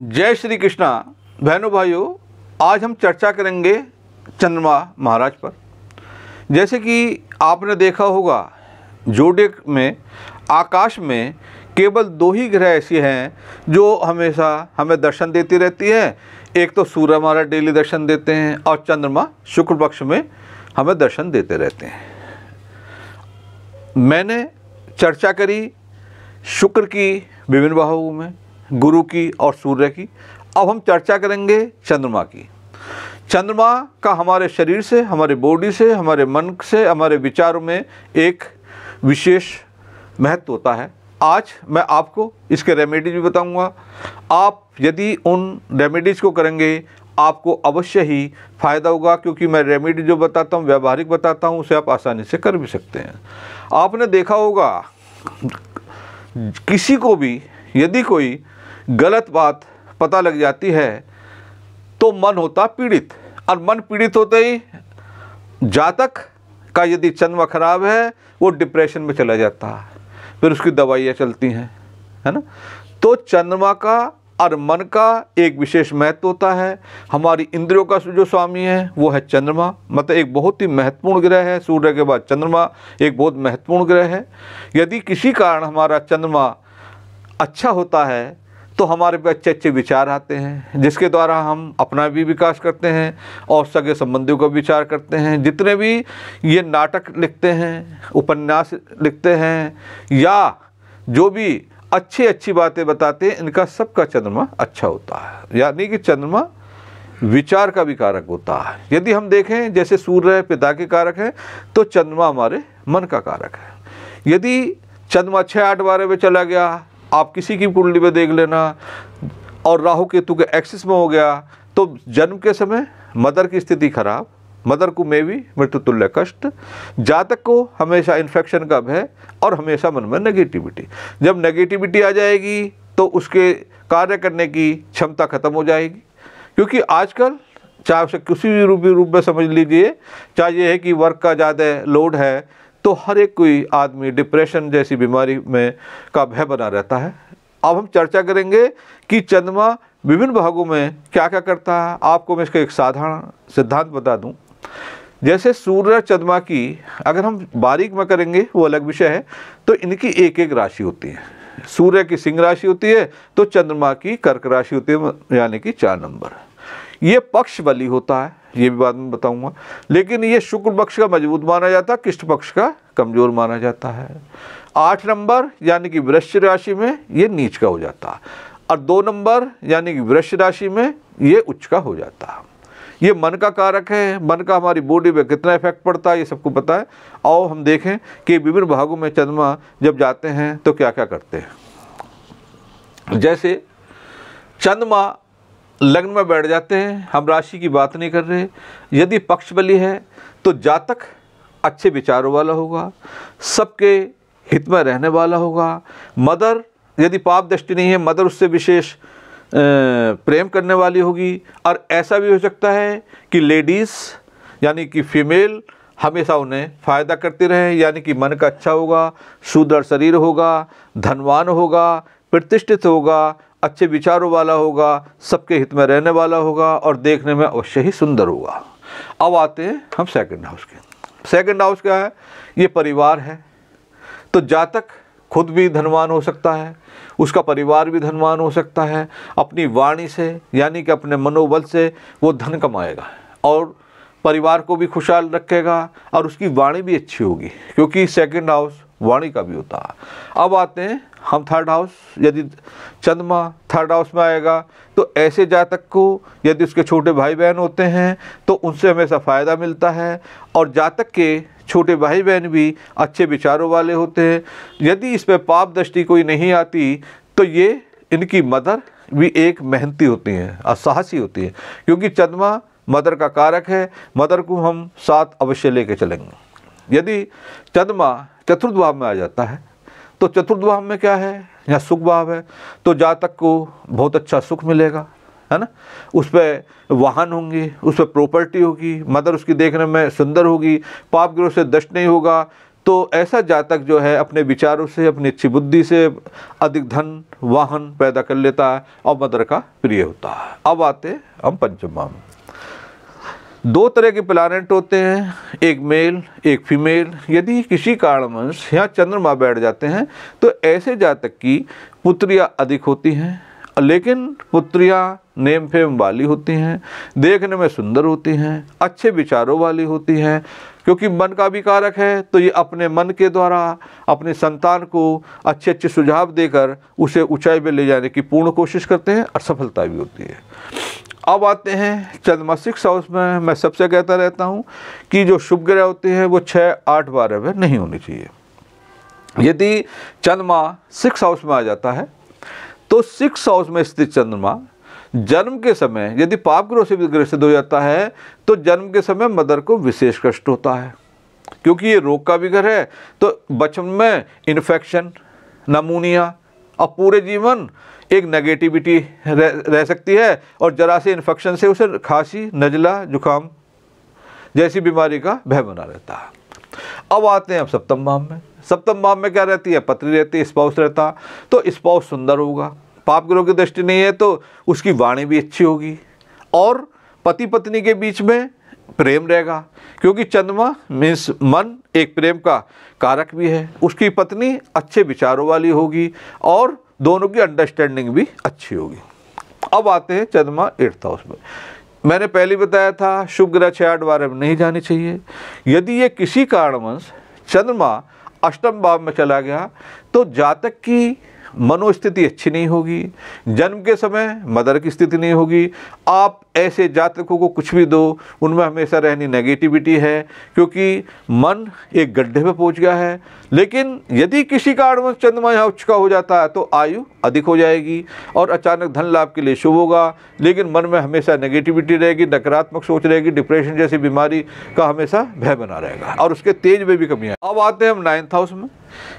जय श्री कृष्णा। बहनों भाइयों, आज हम चर्चा करेंगे चंद्रमा महाराज पर। जैसे कि आपने देखा होगा, जोडिक में आकाश में केवल दो ही ग्रह ऐसे हैं जो हमेशा हमें दर्शन देती रहती है। एक तो सूर्य हमारा डेली दर्शन देते हैं और चंद्रमा शुक्ल पक्ष में हमें दर्शन देते रहते हैं। मैंने चर्चा करी शुक्र की विभिन्न भावों में, गुरु की और सूर्य की। अब हम चर्चा करेंगे चंद्रमा की। चंद्रमा का हमारे शरीर से, हमारे बॉडी से, हमारे मन से, हमारे विचारों में एक विशेष महत्व होता है। आज मैं आपको इसके रेमेडीज भी बताऊंगा। आप यदि उन रेमेडीज़ को करेंगे आपको अवश्य ही फ़ायदा होगा, क्योंकि मैं रेमेडी जो बताता हूँ, व्यावहारिक बताता हूँ, उसे आप आसानी से कर भी सकते हैं। आपने देखा होगा, किसी को भी यदि कोई गलत बात पता लग जाती है तो मन होता पीड़ित, और मन पीड़ित होते ही जातक का यदि चंद्रमा खराब है वो डिप्रेशन में चला जाता है, फिर उसकी दवाइयाँ चलती हैं, है ना। तो चंद्रमा का और मन का एक विशेष महत्व होता है। हमारी इंद्रियों का जो स्वामी है वो है चंद्रमा, मतलब एक बहुत ही महत्वपूर्ण ग्रह है। सूर्य के बाद चंद्रमा एक बहुत महत्वपूर्ण ग्रह है। यदि किसी कारण हमारा चंद्रमा अच्छा होता है तो हमारे पे अच्छे अच्छे विचार आते हैं, जिसके द्वारा हम अपना भी विकास करते हैं और सगे संबंधियों का विचार करते हैं। जितने भी ये नाटक लिखते हैं, उपन्यास लिखते हैं, या जो भी अच्छी बातें बताते हैं, इनका सबका चंद्रमा अच्छा होता है। यानी कि चंद्रमा विचार का भी कारक होता है। यदि हम देखें, जैसे सूर्य पिता के कारक है तो चंद्रमा हमारे मन का कारक है। यदि चंद्रमा 6-8-12 में चला गया, आप किसी की कुंडली में देख लेना, और राहु केतु के एक्सिस में हो गया, तो जन्म के समय मदर की स्थिति खराब, मदर को में भी मृत्यु तुल्य कष्ट, जातक को हमेशा इन्फेक्शन का भय और हमेशा मन में नेगेटिविटी। जब नेगेटिविटी आ जाएगी तो उसके कार्य करने की क्षमता खत्म हो जाएगी। क्योंकि आजकल चाहे उसे किसी भी रूप में समझ लीजिए, चाहे ये है कि वर्क का ज़्यादा लोड है, तो हर एक कोई आदमी डिप्रेशन जैसी बीमारी में का भय बना रहता है। अब हम चर्चा करेंगे कि चंद्रमा विभिन्न भागों में क्या क्या करता है। आपको मैं इसका एक साधारण सिद्धांत बता दूं। जैसे सूर्य चंद्रमा की अगर हम बारीक में करेंगे, वो अलग विषय है, तो इनकी एक एक राशि होती है। सूर्य की सिंह राशि होती है तो चंद्रमा की कर्क राशि होती है, यानी कि 4 नंबर। ये पक्ष बली होता है, ये भी बाद में बताऊंगा। लेकिन ये शुक्ल पक्ष का मजबूत माना जाता है, कृष्ण पक्ष का कमजोर माना जाता है। 8 नंबर यानी कि वृश्चिक राशि में ये नीच का हो जाता है, और 2 नंबर यानी कि वृश्चिक राशि में ये उच्च का हो जाता है। ये मन का कारक है। मन का हमारी बॉडी पे कितना इफेक्ट पड़ता है ये सबको पता है। और हम देखें कि विभिन्न भागों में चंद्रमा जब जाते हैं तो क्या क्या करते हैं। जैसे चंद्रमा लग्न में बैठ जाते हैं, हम राशि की बात नहीं कर रहे। यदि पक्ष बली है तो जातक अच्छे विचारों वाला होगा, सबके हित में रहने वाला होगा। मदर यदि पाप दृष्टि नहीं है, मदर उससे विशेष प्रेम करने वाली होगी। और ऐसा भी हो सकता है कि लेडीज़ यानी कि फीमेल हमेशा उन्हें फ़ायदा करती रहे, यानी कि मन का अच्छा होगा, सुदृढ़ शरीर होगा, धनवान होगा, प्रतिष्ठित होगा, अच्छे विचारों वाला होगा, सबके हित में रहने वाला होगा और देखने में अवश्य ही सुंदर होगा। अब आते हैं हम सेकंड हाउस के। सेकंड हाउस क्या है? ये परिवार है। तो जातक खुद भी धनवान हो सकता है, उसका परिवार भी धनवान हो सकता है। अपनी वाणी से यानी कि अपने मनोबल से वो धन कमाएगा और परिवार को भी खुशहाल रखेगा, और उसकी वाणी भी अच्छी होगी, क्योंकि सेकंड हाउस वाणी का भी होता है। अब आते हैं हम थर्ड हाउस। यदि चंद्रमा थर्ड हाउस में आएगा तो ऐसे जातक को यदि उसके छोटे भाई बहन होते हैं तो उनसे हमेशा फ़ायदा मिलता है, और जातक के छोटे भाई बहन भी अच्छे विचारों वाले होते हैं। यदि इस पर पाप दृष्टि कोई नहीं आती तो ये इनकी मदर भी एक मेहनती होती हैं और साहसी होती है, क्योंकि चंद्रमा मदर का कारक है। मदर को हम साथ अवश्य लेके चलेंगे। यदि चंद्रमा चतुर्थ भाव में आ जाता है तो चतुर्थ भाव में क्या है? यहाँ सुख भाव है, तो जातक को बहुत अच्छा सुख मिलेगा, है ना। उस पर वाहन होंगे, उस पर प्रॉपर्टी होगी, मदर उसकी देखने में सुंदर होगी, पाप ग्रह से दष्ट नहीं होगा, तो ऐसा जातक जो है अपने विचारों से, अपनी अच्छी बुद्धि से अधिक धन वाहन पैदा कर लेता है और मदर का प्रिय होता है। अब आते हैं हम पंचम भाव में। दो तरह के प्लैनेट होते हैं, एक मेल एक फीमेल। यदि किसी कारणवश यहाँ चंद्रमा बैठ जाते हैं तो ऐसे जातक की पुत्रियाँ अधिक होती हैं, लेकिन पुत्रियाँ नेम फेम वाली होती हैं, देखने में सुंदर होती हैं, अच्छे विचारों वाली होती हैं, क्योंकि मन का भी कारक है। तो ये अपने मन के द्वारा अपने संतान को अच्छे अच्छे सुझाव देकर उसे ऊंचाई पे ले जाने की पूर्ण कोशिश करते हैं और सफलता भी होती है। अब आते हैं चंद्रमा 6 हाउस में। मैं सबसे कहता रहता हूँ कि जो शुभ ग्रह होते हैं वो 6, 8, 12 में नहीं होनी चाहिए। यदि चंद्रमा 6 हाउस में आ जाता है तो 6 हाउस में स्थित चंद्रमा जन्म के समय यदि पाप ग्रह से भी ग्रसित हो जाता है तो जन्म के समय मदर को विशेष कष्ट होता है, क्योंकि ये रोग का भी घर है। तो बचपन में इन्फेक्शन, नमूनिया और पूरे जीवन एक नेगेटिविटी रह सकती है और जरा से इन्फेक्शन से उसे खांसी, नज़ला, जुकाम जैसी बीमारी का भय बना रहता है। अब आते हैं अब सप्तम भाव में। सप्तम भाव में क्या रहती है? पत्नी रहती है, स्पाउस रहता। तो स्पाउस सुंदर होगा, पाप ग्रह की दृष्टि नहीं है तो उसकी वाणी भी अच्छी होगी और पति पत्नी के बीच में प्रेम रहेगा, क्योंकि चंद्रमा मीन्स मन एक प्रेम का कारक भी है। उसकी पत्नी अच्छे विचारों वाली होगी और दोनों की अंडरस्टैंडिंग भी अच्छी होगी। अब आते हैं चंद्रमा 8th हाउस में। मैंने पहले बताया था शुभ ग्रह 6, 8, 12 में नहीं जानी चाहिए। यदि ये किसी कारणवश चंद्रमा अष्टम भाव में चला गया तो जातक की मनोस्थिति अच्छी नहीं होगी, जन्म के समय मदर की स्थिति नहीं होगी। आप ऐसे जातकों को कुछ भी दो, उनमें हमेशा रहनी नेगेटिविटी है, क्योंकि मन एक गड्ढे में पहुंच गया है। लेकिन यदि किसी कारणवश चंद्रमा यहाँ उच्च का हो जाता है तो आयु अधिक हो जाएगी और अचानक धन लाभ के लिए शुभ होगा, लेकिन मन में हमेशा नेगेटिविटी रहेगी, नकारात्मक सोच रहेगी, डिप्रेशन जैसी बीमारी का हमेशा भय बना रहेगा और उसके तेज में भी कमी है। अब आते हैं हम 9th हाउस में।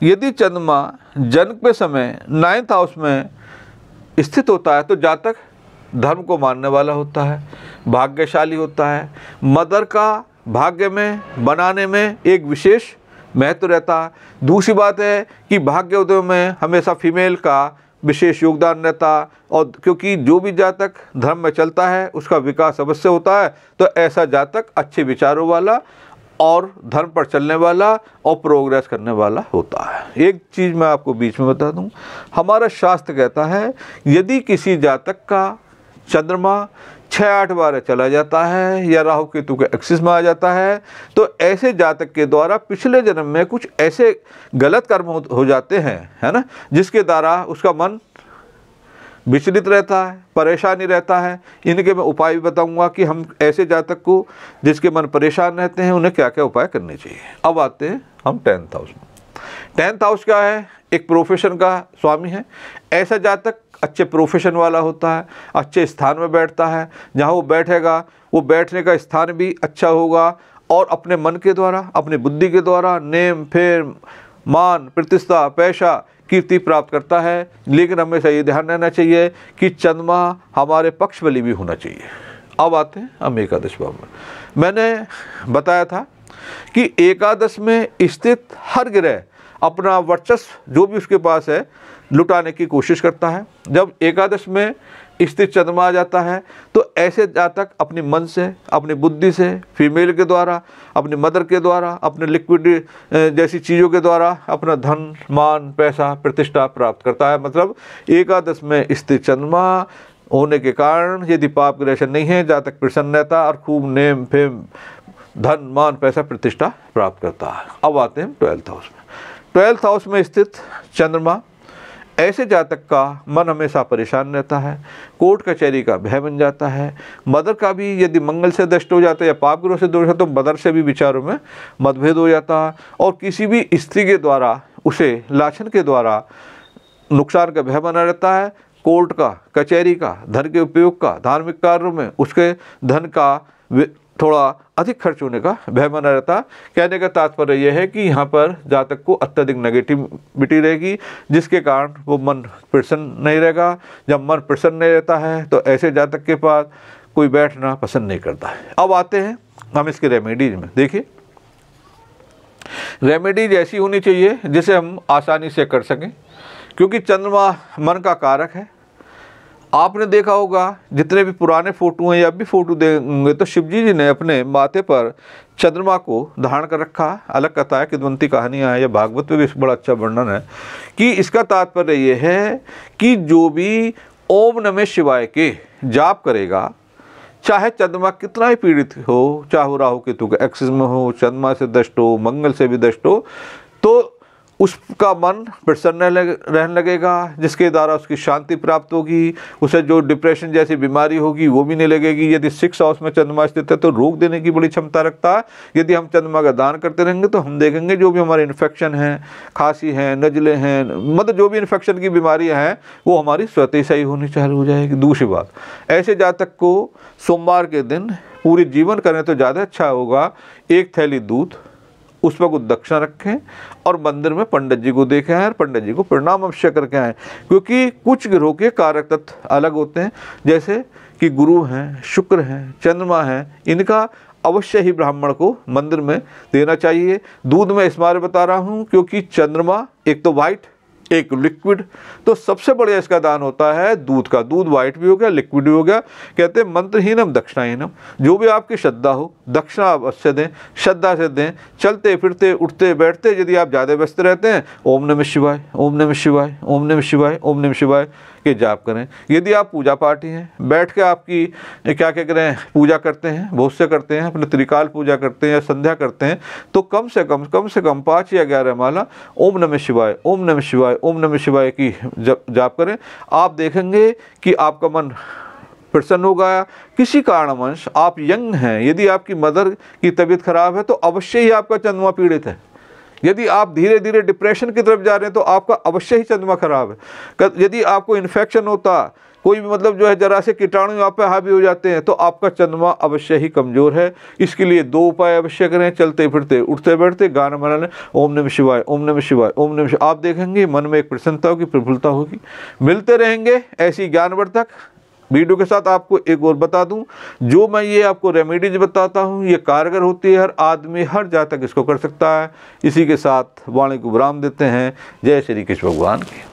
यदि चंद्रमा जन्म के समय 9th हाउस में स्थित होता है तो जातक धर्म को मानने वाला होता है, भाग्यशाली होता है, मदर का भाग्य में बनाने में एक विशेष महत्व रहता है। दूसरी बात है कि भाग्य उदय में हमेशा फीमेल का विशेष योगदान रहता, और क्योंकि जो भी जातक धर्म में चलता है उसका विकास अवश्य होता है। तो ऐसा जातक अच्छे विचारों वाला और धर्म पर चलने वाला और प्रोग्रेस करने वाला होता है। एक चीज़ मैं आपको बीच में बता दूं, हमारा शास्त्र कहता है यदि किसी जातक का चंद्रमा 6, 8, 12 चला जाता है या राहु केतु के एक्सिस में आ जाता है तो ऐसे जातक के द्वारा पिछले जन्म में कुछ ऐसे गलत कर्म हो जाते हैं, है ना, जिसके द्वारा उसका मन विचलित रहता है, परेशानी रहता है। इनके मैं उपाय भी बताऊंगा कि हम ऐसे जातक को जिसके मन परेशान रहते हैं उन्हें क्या क्या उपाय करने चाहिए। अब आते हैं हम 10th हाउस में। 10th हाउस क्या है? एक प्रोफेशन का स्वामी है। ऐसा जातक अच्छे प्रोफेशन वाला होता है, अच्छे स्थान में बैठता है, जहाँ वो बैठेगा वो बैठने का स्थान भी अच्छा होगा और अपने मन के द्वारा, अपनी बुद्धि के द्वारा नेम फेम, मान, प्रतिष्ठा, पैसा, कीर्ति प्राप्त करता है। लेकिन हमेशा ये ध्यान रहना चाहिए कि चंद्रमा हमारे पक्ष बली भी होना चाहिए। अब आते हैं हम एकादश भाव में। मैंने बताया था कि एकादश में स्थित हर ग्रह अपना वर्चस्व जो भी उसके पास है लुटाने की कोशिश करता है। जब एकादश में स्थित चंद्रमा आ जाता है तो ऐसे जातक अपने मन से, अपनी बुद्धि से, फीमेल के द्वारा, अपनी मदर के द्वारा, अपने लिक्विड जैसी चीज़ों के द्वारा अपना धन, मान, पैसा, प्रतिष्ठा प्राप्त करता है। मतलब एकादश में स्थित चंद्रमा होने के कारण यदि पाप ग्रह नहीं है, जातक प्रसन्न रहता और खूब नेम फेम, धन, मान, पैसा, प्रतिष्ठा प्राप्त करता है। अब आते हैं 12th हाउस में। 12th हाउस में स्थित चंद्रमा ऐसे जातक का मन हमेशा परेशान रहता है, कोर्ट कचहरी का भय बन जाता है। मदर का भी यदि मंगल से दष्ट हो जाता है या पाप ग्रह से दोष है तो मदर से भी विचारों में मतभेद हो जाता है और किसी भी स्त्री के द्वारा उसे लाछन के द्वारा नुकसान का भय बना रहता है। कोर्ट का, कचहरी का, धन के उपयोग का, धार्मिक कार्यों में उसके धन का थोड़ा अधिक खर्च होने का भय बना रहता। कहने का तात्पर्य यह है कि यहाँ पर जातक को अत्यधिक नेगेटिविटी रहेगी, जिसके कारण वो मन प्रसन्न नहीं रहेगा। जब मन प्रसन्न नहीं रहता है तो ऐसे जातक के पास कोई बैठना पसंद नहीं करता है। अब आते हैं हम इसके रेमेडीज में। देखिए, रेमेडीज ऐसी होनी चाहिए जिसे हम आसानी से कर सकें, क्योंकि चंद्रमा मन का कारक है। आपने देखा होगा जितने भी पुराने फोटो हैं या भी फोटो देंगे तो शिवजी जी ने अपने माथे पर चंद्रमा को धारण कर रखा। अलग कथा है, किदवंती कहानियाँ है या भागवत में भी इस बड़ा अच्छा वर्णन है कि इसका तात्पर्य ये है कि जो भी ओम नमः शिवाय के जाप करेगा, चाहे चंद्रमा कितना ही पीड़ित हो, चाहे वो राहु केतु के एक्सिस में हो, चंद्रमा से दष्ट हो, मंगल से भी दष्ट हो, तो उसका मन प्रसन्न रहने लगेगा, जिसके द्वारा उसकी शांति प्राप्त होगी। उसे जो डिप्रेशन जैसी बीमारी होगी वो भी नहीं लगेगी। यदि 6 हाउस में चंद्रमा स्थित है तो रोग देने की बड़ी क्षमता रखता है। यदि हम चंद्रमा का दान करते रहेंगे तो हम देखेंगे जो भी हमारे इन्फेक्शन हैं, खांसी हैं, नज़ले हैं, मतलब जो भी इन्फेक्शन की बीमारियाँ हैं वो हमारी स्वतः ही सही होनी चालू हो जाएगी। दूसरी बात, ऐसे जातक को सोमवार के दिन पूरे जीवन करें तो ज़्यादा अच्छा होगा। 1 थैली दूध, उस पर कुछ दक्षिणा रखें और मंदिर में पंडित जी को देखें और पंडित जी को प्रणाम अवश्य करके आएँ, क्योंकि कुछ ग्रहों के कारक तत्व अलग होते हैं, जैसे कि गुरु हैं, शुक्र हैं, चंद्रमा हैं, इनका अवश्य ही ब्राह्मण को मंदिर में देना चाहिए। दूध में इस बारे बता रहा हूँ क्योंकि चंद्रमा एक तो वाइट, एक लिक्विड, तो सबसे बढ़िया इसका दान होता है दूध का। दूध वाइट भी हो गया, लिक्विड भी हो गया। कहते हैं मंत्रहीनम दक्षिणाहीनम, जो भी आपकी श्रद्धा हो दक्षिणा अवश्य दें, श्रद्धा से दें। चलते फिरते उठते बैठते यदि आप ज़्यादा व्यस्त रहते हैं, ओम नमः शिवाय, ओम नमः शिवाय, ओम नमः शिवाय, ओम नमः शिवाय के जाप करें। यदि आप पूजा पाठी हैं, बैठ के आपकी क्या करें पूजा करते हैं, बहुत से करते हैं, अपने त्रिकाल पूजा करते हैं या संध्या करते हैं, तो कम से कम 5 या 11 माला ओम नमः शिवाय, ओम नमः शिवाय, ओम नमः शिवाय की जाप करें। आप देखेंगे कि आपका मन प्रसन्न होगा। किसी कारणवश आप यंग हैं, यदि आपकी मदर की तबीयत खराब है तो अवश्य ही आपका चंद्रमा पीड़ित है। यदि आप धीरे धीरे डिप्रेशन की तरफ जा रहे हैं तो आपका अवश्य ही चंद्रमा खराब है। यदि आपको इन्फेक्शन होता, कोई भी मतलब जो है जरा से कीटाणु आप पे हावी हो जाते हैं, तो आपका चंद्रमा अवश्य ही कमज़ोर है। इसके लिए 2 उपाय अवश्य करें, चलते फिरते उठते बैठते गाना बना लें, ओम नमः शिवाय, ओम नमः शिवाय, ओम नमः शिवाय। आप देखेंगे मन में एक प्रसन्नता होगी, प्रफुल्लता होगी। मिलते रहेंगे ऐसी ज्ञानवर्धक वीडियो के साथ। आपको एक और बता दूं, जो मैं ये आपको रेमेडीज बताता हूं ये कारगर होती है, हर आदमी हर जातक इसको कर सकता है। इसी के साथ वाणी को विराम देते हैं। जय श्री कृष्ण भगवान की।